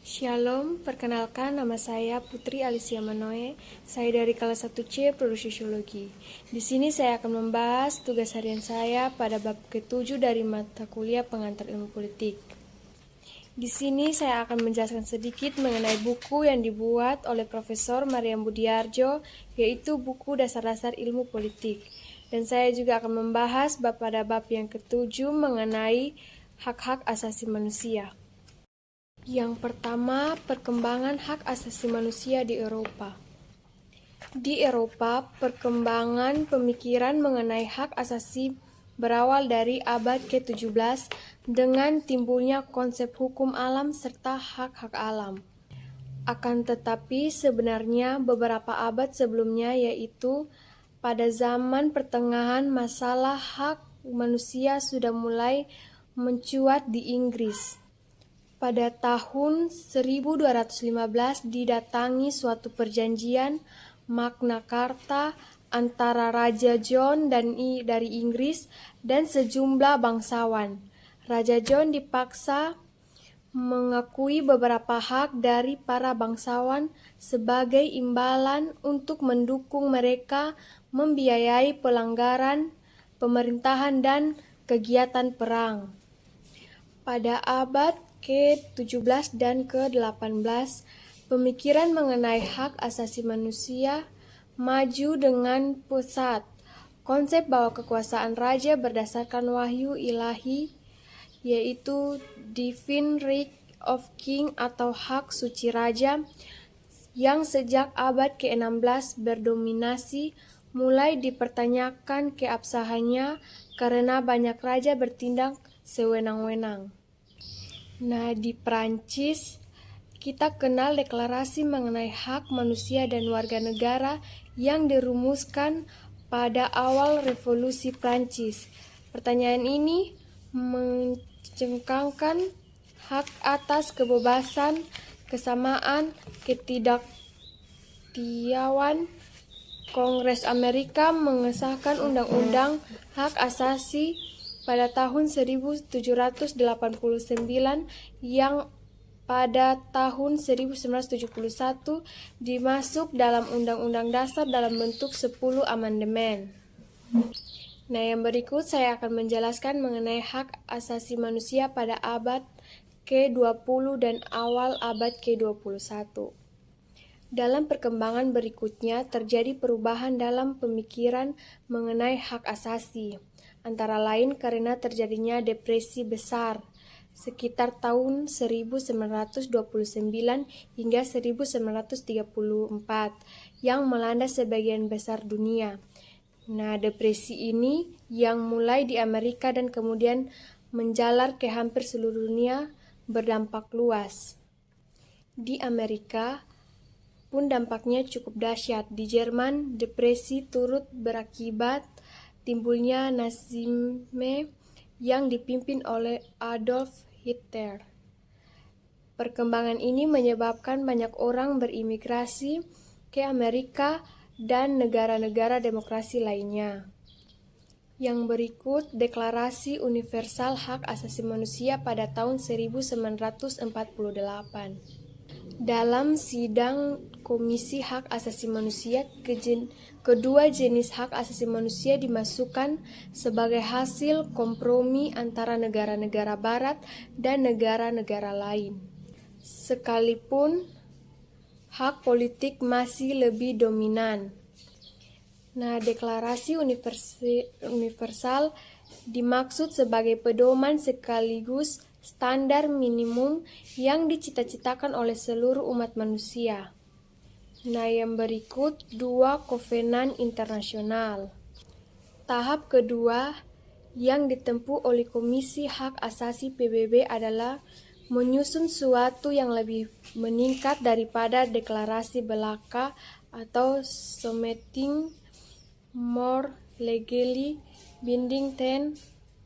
Shalom, perkenalkan nama saya Putri Alicia Manoe. Saya dari kelas 1C Produksi Sosiologi. Di sini saya akan membahas tugas harian saya pada bab ke-7 dari mata kuliah Pengantar Ilmu Politik. Di sini saya akan menjelaskan sedikit mengenai buku yang dibuat oleh Profesor Mariam Budiarjo, yaitu buku Dasar-Dasar Ilmu Politik. Dan saya juga akan membahas pada bab yang ke-7 mengenai hak-hak asasi manusia. Yang pertama, perkembangan hak asasi manusia di Eropa. Di Eropa, perkembangan pemikiran mengenai hak asasi berawal dari abad ke-17 dengan timbulnya konsep hukum alam serta hak-hak alam. Akan tetapi sebenarnya beberapa abad sebelumnya, yaitu pada zaman pertengahan, masalah hak manusia sudah mulai mencuat di Inggris. Pada tahun 1215 didatangi suatu perjanjian Magna Carta antara Raja John dari Inggris dan sejumlah bangsawan. Raja John dipaksa mengakui beberapa hak dari para bangsawan sebagai imbalan untuk mendukung mereka membiayai pelanggaran pemerintahan dan kegiatan perang. Pada abad ke-17 dan ke-18, pemikiran mengenai hak asasi manusia maju dengan pesat. Konsep bahwa kekuasaan raja berdasarkan wahyu ilahi, yaitu divine right of king atau hak suci raja, yang sejak abad ke-16 berdominasi, mulai dipertanyakan keabsahannya karena banyak raja bertindak sewenang-wenang. Nah, di Prancis, kita kenal deklarasi mengenai hak manusia dan warga negara yang dirumuskan pada awal revolusi Prancis. Pertanyaan ini mencengkangkan hak atas kebebasan, kesamaan, ketidaktiauan. Kongres Amerika mengesahkan Undang-Undang Hak Asasi pada tahun 1789 yang pada tahun 1971 dimasuk dalam Undang-Undang Dasar dalam bentuk 10 amandemen. Nah, yang berikut saya akan menjelaskan mengenai hak asasi manusia pada abad ke-20 dan awal abad ke-21. Dalam perkembangan berikutnya terjadi perubahan dalam pemikiran mengenai hak asasi, antara lain karena terjadinya depresi besar sekitar tahun 1929 hingga 1934 yang melanda sebagian besar dunia. Nah, depresi ini yang mulai di Amerika dan kemudian menjalar ke hampir seluruh dunia berdampak luas. Di Amerika pun dampaknya cukup dahsyat. Di Jerman, depresi turut berakibat timbulnya Nazisme yang dipimpin oleh Adolf Hitler. Perkembangan ini menyebabkan banyak orang berimigrasi ke Amerika dan negara-negara demokrasi lainnya. Yang berikut Deklarasi Universal Hak Asasi Manusia pada tahun 1948. Dalam sidang Komisi Hak Asasi Manusia, kedua jenis hak asasi manusia dimasukkan sebagai hasil kompromi antara negara-negara barat dan negara-negara lain. Sekalipun hak politik masih lebih dominan. Nah, Deklarasi Universal dimaksud sebagai pedoman sekaligus standar minimum yang dicita-citakan oleh seluruh umat manusia. Nah, yang berikut dua kovenan internasional. Tahap kedua yang ditempuh oleh Komisi Hak Asasi PBB adalah menyusun suatu yang lebih meningkat daripada deklarasi belaka atau something more legally binding than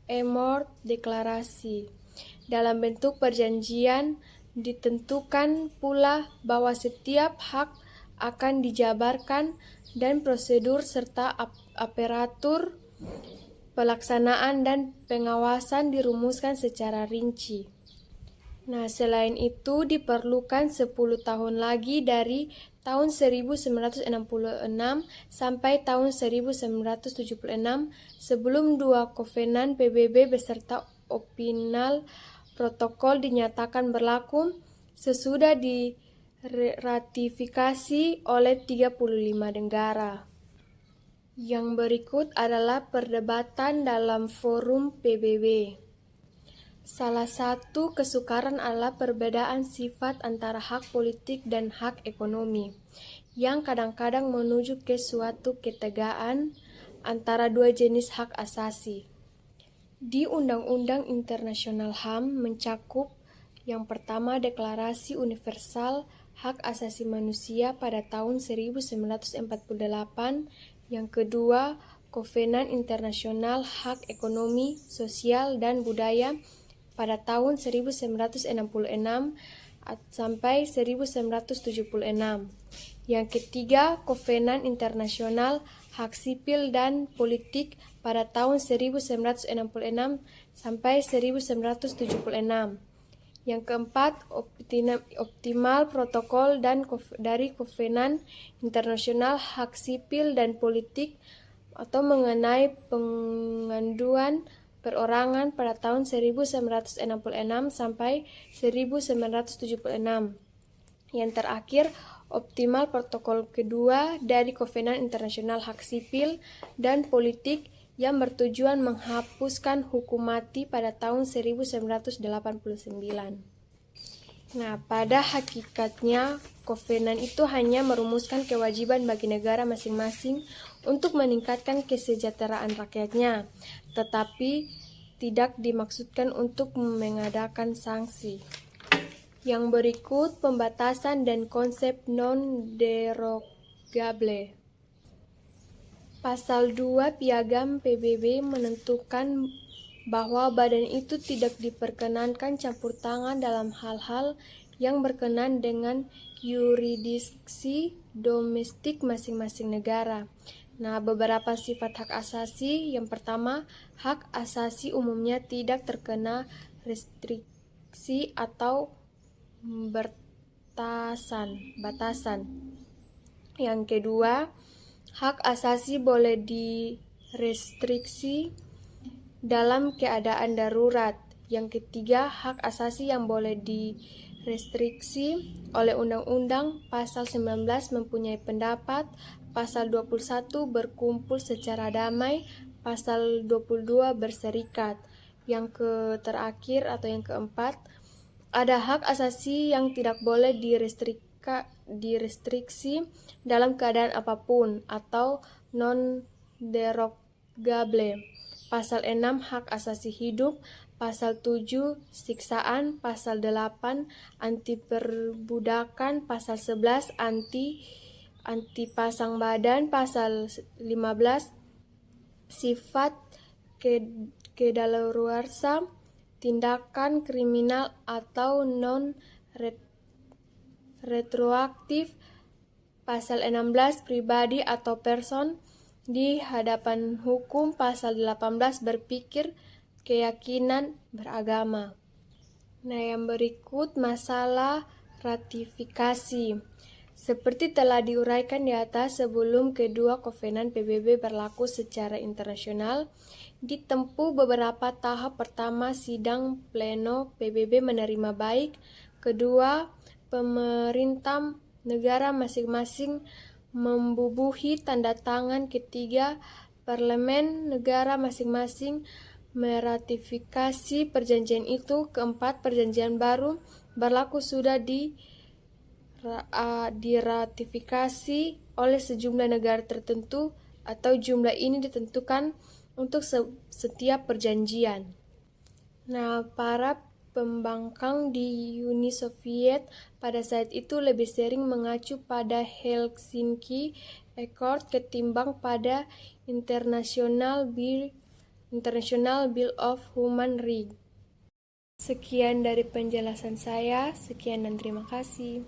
a more deklarasi. Dalam bentuk perjanjian, ditentukan pula bahwa setiap hak akan dijabarkan dan prosedur serta aparatur pelaksanaan dan pengawasan dirumuskan secara rinci. Nah, selain itu diperlukan 10 tahun lagi dari tahun 1966 sampai tahun 1976 sebelum dua kovenan PBB beserta opinal protokol dinyatakan berlaku sesudah diratifikasi oleh 35 negara. Yang berikut adalah perdebatan dalam forum PBB. Salah satu kesukaran adalah perbedaan sifat antara hak politik dan hak ekonomi, yang kadang-kadang menuju ke suatu ketegangan antara dua jenis hak asasi. Di Undang-Undang Internasional HAM mencakup yang pertama Deklarasi Universal Hak Asasi Manusia pada tahun 1948, yang kedua Kovenan Internasional Hak Ekonomi, Sosial, dan Budaya pada tahun 1966 sampai 1976. Yang ketiga, Kovenan Internasional Hak Sipil dan Politik pada tahun 1966 sampai 1976. Yang keempat, optimal protokol dari Kovenan Internasional Hak Sipil dan Politik atau mengenai pengaduan perorangan pada tahun 1966 sampai 1976. Yang terakhir, optimal protokol kedua dari Kovenan Internasional Hak Sipil dan Politik yang bertujuan menghapuskan hukum mati pada tahun 1989. Nah, pada hakikatnya, Kovenan itu hanya merumuskan kewajiban bagi negara masing-masing untuk meningkatkan kesejahteraan rakyatnya, tetapi tidak dimaksudkan untuk mengadakan sanksi. Yang berikut pembatasan dan konsep non-derogable. Pasal 2 Piagam PBB menentukan bahwa badan itu tidak diperkenankan campur tangan dalam hal-hal yang berkenaan dengan yurisdiksi domestik masing-masing negara. Nah, beberapa sifat hak asasi. Yang pertama, hak asasi umumnya tidak terkena restriksi atau batasan. Yang kedua, hak asasi boleh direstriksi dalam keadaan darurat. Yang ketiga, hak asasi yang boleh direstriksi oleh Undang-Undang Pasal 19 mempunyai pendapat, Pasal 21 berkumpul secara damai, Pasal 22 berserikat. Yang terakhir atau yang keempat, ada hak asasi yang tidak boleh direstriksi dalam keadaan apapun atau non-derogable. Pasal 6 hak asasi hidup, Pasal 7 siksaan, Pasal 8 anti perbudakan, Pasal 11 anti pasang badan, Pasal 15 sifat kedaluarsa, tindakan kriminal atau non-retroaktif, Pasal 16 pribadi atau person di hadapan hukum, Pasal 18 berpikir, keyakinan beragama. Nah, yang berikut masalah ratifikasi. Seperti telah diuraikan di atas, sebelum kedua kovenan PBB berlaku secara internasional, ditempuh beberapa tahap. Pertama, sidang pleno PBB menerima baik. Kedua, pemerintah negara masing-masing membubuhi tanda tangan. Ketiga, parlemen negara masing-masing meratifikasi perjanjian itu. Keempat, perjanjian baru berlaku sudah diratifikasi oleh sejumlah negara tertentu, atau jumlah ini ditentukan untuk setiap perjanjian. Nah, para pembangkang di Uni Soviet pada saat itu lebih sering mengacu pada Helsinki Accord ketimbang pada International Bill of Human Rights. Sekian dari penjelasan saya, sekian dan terima kasih.